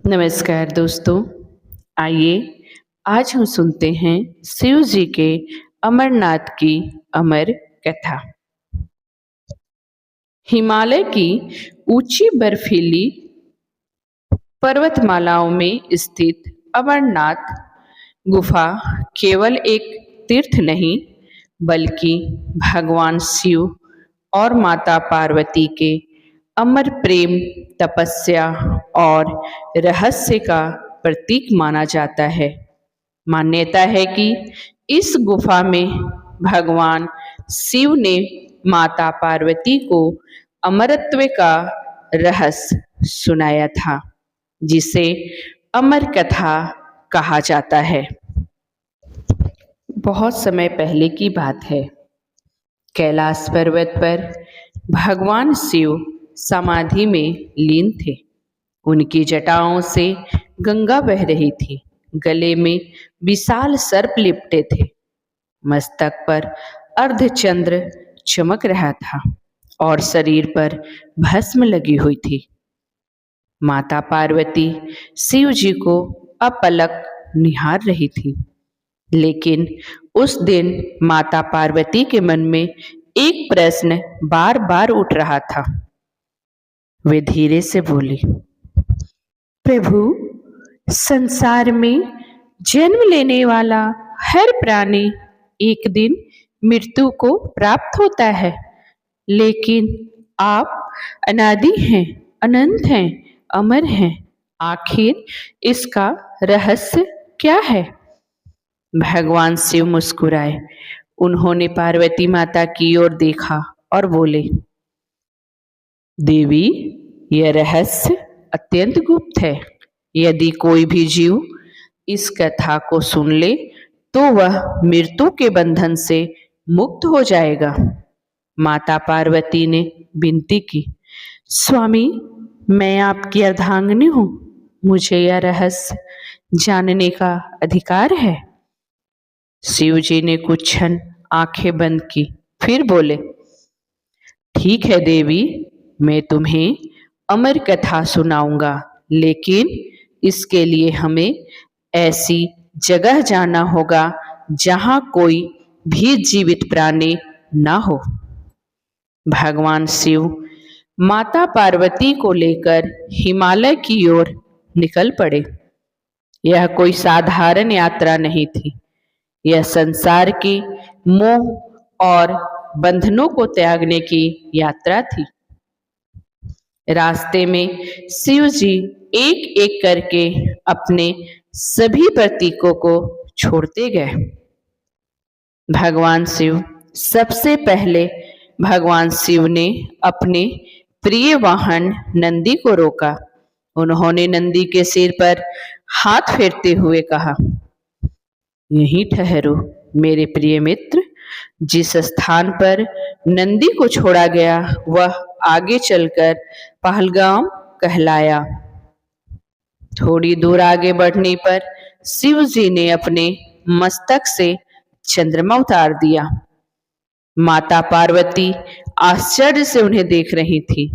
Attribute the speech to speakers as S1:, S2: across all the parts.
S1: नमस्कार दोस्तों। आइए आज हम सुनते हैं शिव जी के अमरनाथ की अमर कथा। हिमालय की ऊंची बर्फीली पर्वतमालाओं में स्थित अमरनाथ गुफा केवल एक तीर्थ नहीं बल्कि भगवान शिव और माता पार्वती के अमर प्रेम, तपस्या और रहस्य का प्रतीक माना जाता है। मान्यता है कि इस गुफा में भगवान शिव ने माता पार्वती को अमरत्व का रहस्य सुनाया था, जिसे अमर कथा कहा जाता है। बहुत समय पहले की बात है। कैलाश पर्वत पर भगवान शिव समाधि में लीन थे। उनकी जटाओं से गंगा बह रही थी। गले में विशाल सर्प लिपटे थे। मस्तक पर अर्धचंद्र चमक रहा था और शरीर पर भस्म लगी हुई थी। माता पार्वती शिव जी को अपलक निहार रही थी। लेकिन उस दिन माता पार्वती के मन में एक प्रश्न बार बार उठ रहा था। वे धीरे से बोली, प्रभु, संसार में जन्म लेने वाला हर प्राणी एक दिन मृत्यु को प्राप्त होता है, लेकिन आप अनादि हैं, अनंत हैं, अमर हैं। आखिर इसका रहस्य क्या है? भगवान शिव मुस्कुराए। उन्होंने पार्वती माता की ओर देखा और बोले, देवी, यह रहस्य अत्यंत गुप्त है। यदि कोई भी जीव इस कथा को सुन ले तो वह मृत्यु के बंधन से मुक्त हो जाएगा। माता पार्वती ने विनती की, स्वामी, मैं आपकी अर्धांगिनी हूँ। मुझे यह रहस्य जानने का अधिकार है। शिव जी ने कुछ क्षण आंखें बंद की, फिर बोले, ठीक है देवी, मैं तुम्हें अमर कथा सुनाऊंगा, लेकिन इसके लिए हमें ऐसी जगह जाना होगा जहां कोई भी जीवित प्राणी ना हो। भगवान शिव माता पार्वती को लेकर हिमालय की ओर निकल पड़े। यह कोई साधारण यात्रा नहीं थी। यह संसार की मोह और बंधनों को त्यागने की यात्रा थी। रास्ते में शिव जी एक एक करके अपने सभी प्रतीकों को छोड़ते गए। भगवान शिव सबसे पहले भगवान शिव ने अपने प्रिय वाहन नंदी को रोका। उन्होंने नंदी के सिर पर हाथ फेरते हुए कहा, यहीं ठहरो मेरे प्रिय मित्र। जिस स्थान पर नंदी को छोड़ा गया वह आगे चलकर पहलगाम कहलाया। थोड़ी दूर आगे बढ़ने पर शिव जी ने अपने मस्तक से चंद्रमा उतार दिया। माता पार्वती आश्चर्य से उन्हें देख रही थी।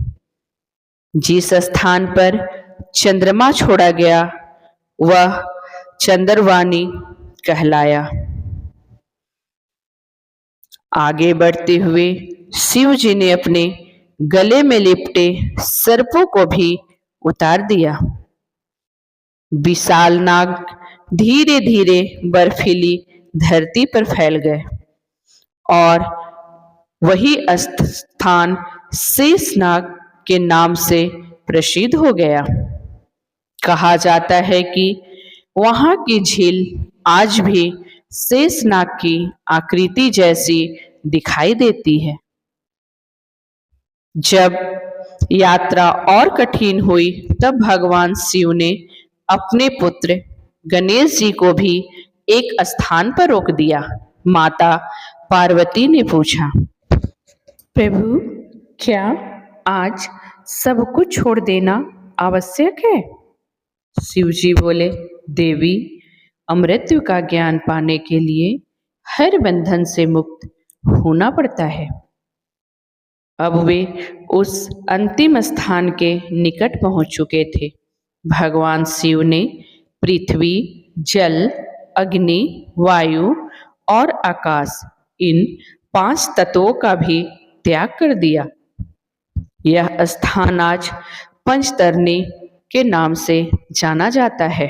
S1: जिस स्थान पर चंद्रमा छोड़ा गया वह चंद्रवाणी कहलाया। आगे बढ़ते हुए शिव जी ने अपने गले में लिपटे सर्पों को भी उतार दिया। विशाल नाग धीरे धीरे बर्फीली धरती पर फैल गए और वही स्थान शेषनाग के नाम से प्रसिद्ध हो गया। कहा जाता है कि वहां की झील आज भी शेषनाग की आकृति जैसी दिखाई देती है। जब यात्रा और कठिन हुई तब भगवान शिव ने अपने पुत्र गणेश जी को भी एक स्थान पर रोक दिया। माता पार्वती ने पूछा, प्रभु, क्या आज सब कुछ छोड़ देना आवश्यक है? शिव जी बोले, देवी, अमृत्यु का ज्ञान पाने के लिए हर बंधन से मुक्त होना पड़ता है। अब वे उस अंतिम स्थान के निकट पहुंच चुके थे भगवान शिव ने पृथ्वी, जल, अग्नि, वायु और आकाश, इन 5 तत्वों का भी त्याग कर दिया। यह स्थान आज पंचतरणी के नाम से जाना जाता है।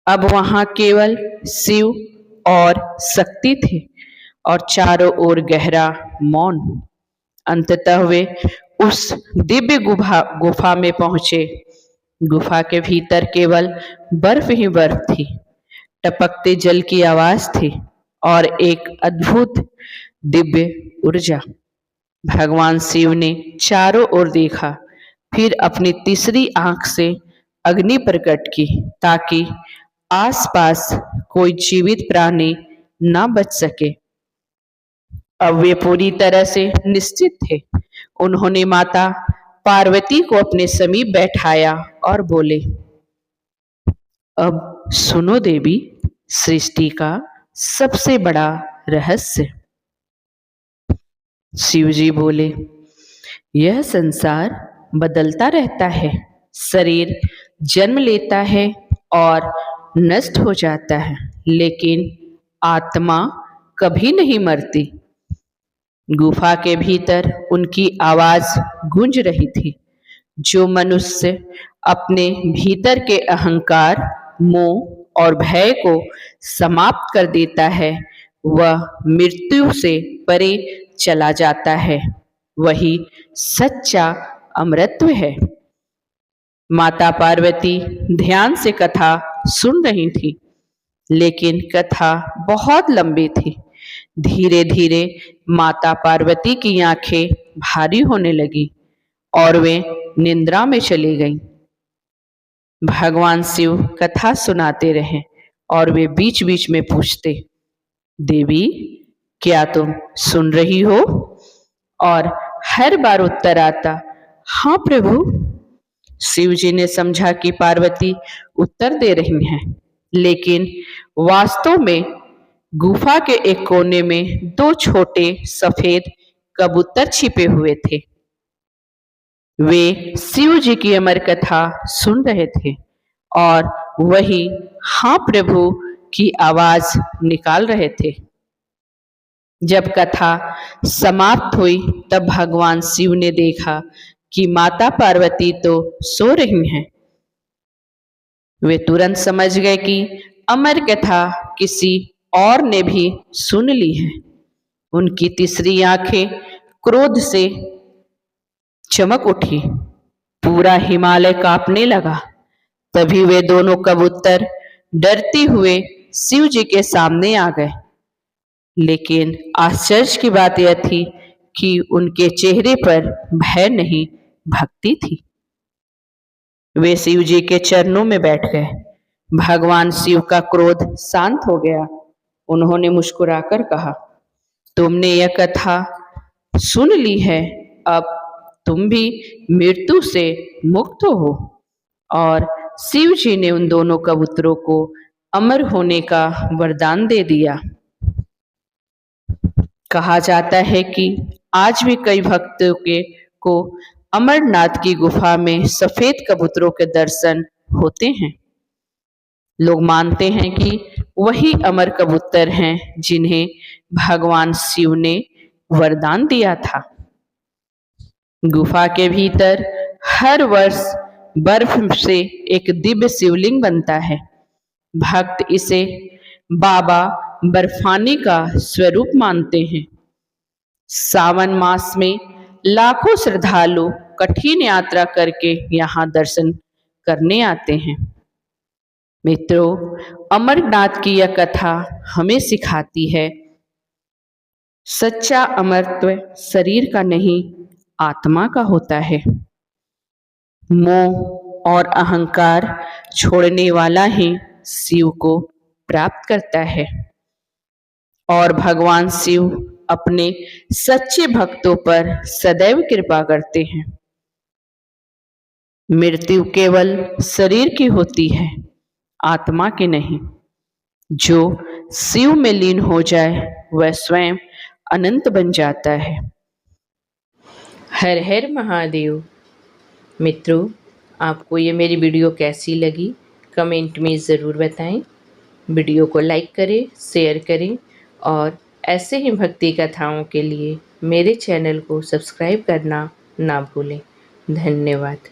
S1: अब वहां केवल शिव और शक्ति थे और चारों ओर गहरा मौन। अंततः वे उस दिव्य गुफा में पहुंचे। गुफा के भीतर केवल बर्फ ही बर्फ थी, टपकते जल की आवाज थी और एक अद्भुत दिव्य ऊर्जा। भगवान शिव ने चारों ओर देखा, फिर अपनी तीसरी आंख से अग्नि प्रकट की ताकि आसपास कोई जीवित प्राणी न बच सके। अब वे पूरी तरह से निश्चित थे। उन्होंने माता पार्वती को अपने समीप बैठाया और बोले, अब सुनो देवी, सृष्टि का सबसे बड़ा रहस्य। शिव जी बोले, यह संसार बदलता रहता है, शरीर जन्म लेता है और नष्ट हो जाता है, लेकिन आत्मा कभी नहीं मरती। गुफा के भीतर उनकी आवाज गूंज रही थी। जो मनुष्य अपने भीतर के अहंकार, मोह और भय को समाप्त कर देता है, वह मृत्यु से परे चला जाता है। वही सच्चा अमरत्व है। माता पार्वती ध्यान से कथा सुन रही थी, लेकिन कथा बहुत लंबी थी। धीरे धीरे माता पार्वती की आंखें भारी होने लगी और वे निद्रा में चली गईं। भगवान शिव कथा सुनाते रहे और वे बीच बीच में पूछते, देवी, क्या तुम सुन रही हो? और हर बार उत्तर आता, हाँ प्रभु। शिव जी ने समझा कि पार्वती उत्तर दे रही हैं, लेकिन वास्तव में गुफा के एक कोने में 2 छोटे सफेद कबूतर छिपे हुए थे। वे शिव जी की अमर कथा सुन रहे थे और वही हाँ प्रभु की आवाज निकाल रहे थे। जब कथा समाप्त हुई तब भगवान शिव ने देखा कि माता पार्वती तो सो रही हैं। वे तुरंत समझ गए कि अमर कथा किसी और ने भी सुन ली है। उनकी तीसरी आंखें क्रोध से चमक उठी, पूरा हिमालय कांपने लगा। तभी वे दोनों कबूतर डरते हुए शिव जी के सामने आ गए। लेकिन आश्चर्य की बात यह थी कि उनके चेहरे पर भय नहीं, भक्ति थी। वे शिव जी के चरणों में बैठ गए। भगवान शिव का क्रोध शांत हो गया। उन्होंने मुस्कुराकर कहा, तुमने यह कथा सुन ली है, अब तुम भी मृत्यु से मुक्त हो। और शिव जी ने उन दोनों कबूतरों को अमर होने का वरदान दे दिया। कहा जाता है कि आज भी कई भक्तों को अमरनाथ की गुफा में सफेद कबूतरों के दर्शन होते हैं। लोग मानते हैं कि वही अमर कबूतर हैं जिन्हें भगवान शिव ने वरदान दिया था। गुफा के भीतर हर वर्ष बर्फ से एक दिव्य शिवलिंग बनता है। भक्त इसे बाबा बर्फानी का स्वरूप मानते हैं। सावन मास में लाखों श्रद्धालु कठिन यात्रा करके यहाँ दर्शन करने आते हैं। मित्रों, अमरनाथ की यह कथा हमें सिखाती है, सच्चा अमरत्व शरीर का नहीं, आत्मा का होता है। मोह और अहंकार छोड़ने वाला ही शिव को प्राप्त करता है और भगवान शिव अपने सच्चे भक्तों पर सदैव कृपा करते हैं। मृत्यु केवल शरीर की होती है, आत्मा की नहीं। जो शिव में लीन हो जाए वह स्वयं अनंत बन जाता है। हर हर महादेव। मित्रों, आपको ये मेरी वीडियो कैसी लगी कमेंट में ज़रूर बताएं। वीडियो को लाइक करें, शेयर करें और ऐसे ही भक्ति कथाओं के लिए मेरे चैनल को सब्सक्राइब करना ना भूलें। धन्यवाद।